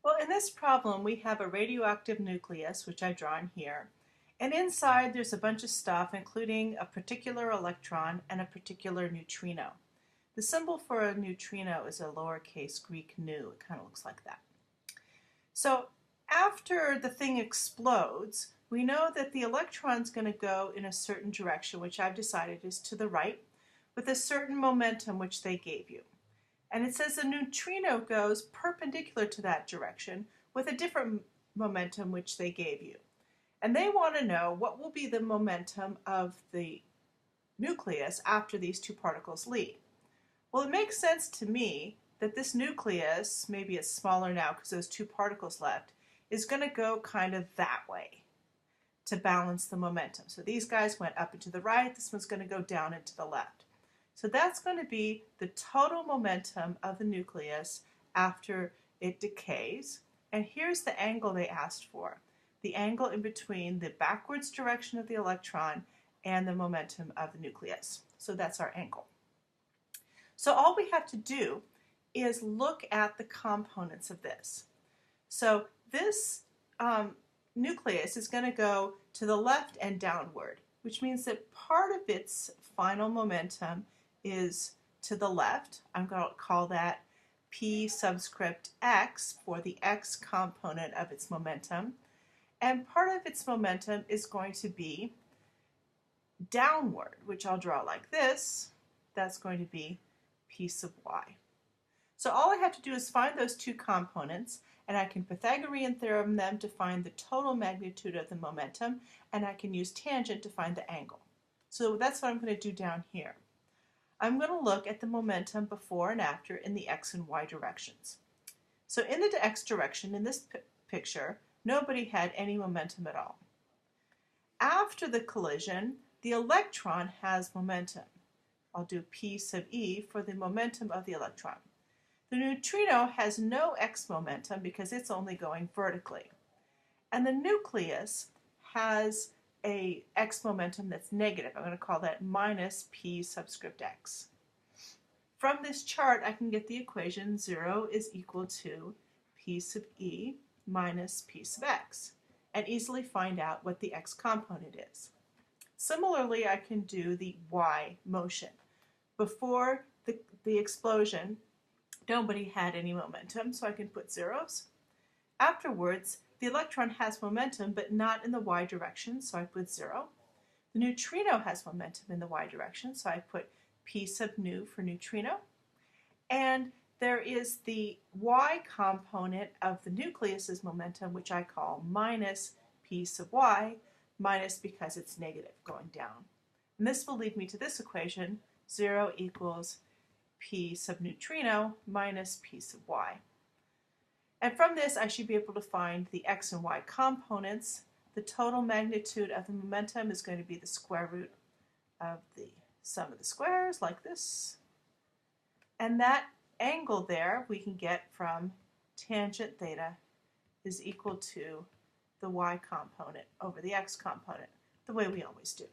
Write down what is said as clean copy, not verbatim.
Well, in this problem, we have a radioactive nucleus, which I've drawn here, and inside there's a bunch of stuff, including a particular electron and a particular neutrino. The symbol for a neutrino is a lowercase Greek nu. It kind of looks like that. So after the thing explodes, we know that the electron's going to go in a certain direction, which I've decided is to the right, with a certain momentum which they gave you. And it says the neutrino goes perpendicular to that direction with a different momentum which they gave you. And they want to know what will be the momentum of the nucleus after these two particles leave. Well, it makes sense to me that this nucleus, maybe it's smaller now because those two particles left, is going to go kind of that way to balance the momentum. So these guys went up and to the right, this one's going to go down and to the left. So that's going to be the total momentum of the nucleus after it decays. And here's the angle they asked for, the angle in between the backwards direction of the electron and the momentum of the nucleus. So that's our angle. So all we have to do is look at the components of this. So this nucleus is going to go to the left and downward, which means that part of its final momentum is to the left. I'm going to call that P subscript x for the x component of its momentum. And part of its momentum is going to be downward, which I'll draw like this. That's going to be P sub y. So all I have to do is find those two components, and I can Pythagorean theorem them to find the total magnitude of the momentum, and I can use tangent to find the angle. So that's what I'm going to do down here. I'm going to look at the momentum before and after in the x and y directions. So in the x direction, in this picture, nobody had any momentum at all. After the collision, the electron has momentum. I'll do P sub e for the momentum of the electron. The neutrino has no x momentum because it's only going vertically. And the nucleus has a x momentum that's negative. I'm going to call that minus P subscript x. From this chart, I can get the equation 0 is equal to P sub e minus P sub x, and easily find out what the x component is. Similarly, I can do the y motion. Before the explosion, nobody had any momentum, so I can put zeros. Afterwards, the electron has momentum, but not in the y direction, so I put 0. The neutrino has momentum in the y direction, so I put P sub nu for neutrino. And there is the y component of the nucleus's momentum, which I call minus P sub y, minus because it's negative going down. And this will lead me to this equation, 0 equals P sub neutrino minus P sub y. And from this, I should be able to find the x and y components. The total magnitude of the momentum is going to be the square root of the sum of the squares, like this. And that angle there we can get from tangent theta is equal to the y component over the x component, the way we always do.